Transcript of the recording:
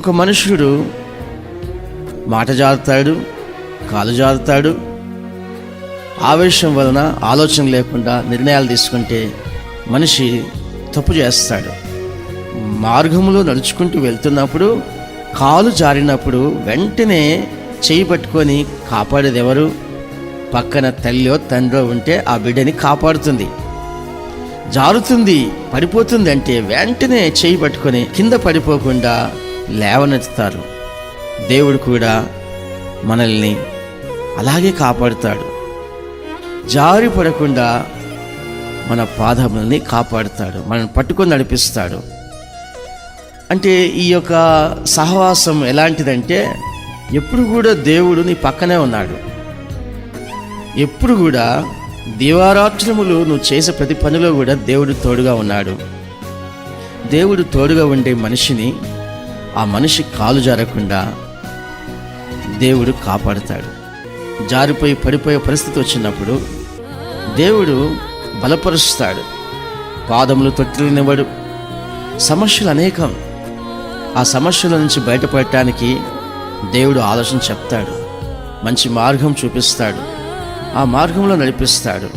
ఒక మనుషుడు మాట జారుతాడు, కాలు జారుతాడు. ఆవేశం వలన ఆలోచన లేకుండా నిర్ణయాలు తీసుకుంటే మనిషి తప్పు చేస్తాడు. మార్గంలో నడుచుకుంటూ వెళ్తున్నప్పుడు కాలు జారినప్పుడు వెంటనే చేయి పట్టుకొని కాపాడేది ఎవరు? పక్కన తల్లియో తండ్రో ఉంటే ఆ బిడ్డని కాపాడుతుంది. జారుతుంది, పడిపోతుంది అంటే వెంటనే చేయి పట్టుకొని కింద పడిపోకుండా లేవనెత్తుతారు. దేవుడు కూడా మనల్ని అలాగే కాపాడుతాడు. జారి పడకుండా మన పాదములని కాపాడుతాడు, మనల్ని పట్టుకొని నడిపిస్తాడు. అంటే ఈ యొక్క సహవాసం ఎలాంటిదంటే ఎప్పుడు కూడా దేవుడు నీ పక్కనే ఉన్నాడు. ఎప్పుడు కూడా దివారాత్రములు నువ్వు చేసే ప్రతి పనిలో కూడా దేవుడు తోడుగా ఉన్నాడు. దేవుడు తోడుగా ఉండే మనిషిని, ఆ మనిషి కాలు జారకుండా దేవుడు కాపాడుతాడు. జారిపోయి పడిపోయే పరిస్థితి వచ్చినప్పుడు దేవుడు బలపరుస్తాడు, పాదములు తొట్టినివ్వడు. సమస్యలు అనేకం. ఆ సమస్యల నుంచి బయటపడటానికి దేవుడు ఆలోచన చెప్తాడు, మంచి మార్గం చూపిస్తాడు, ఆ మార్గంలో నడిపిస్తాడు.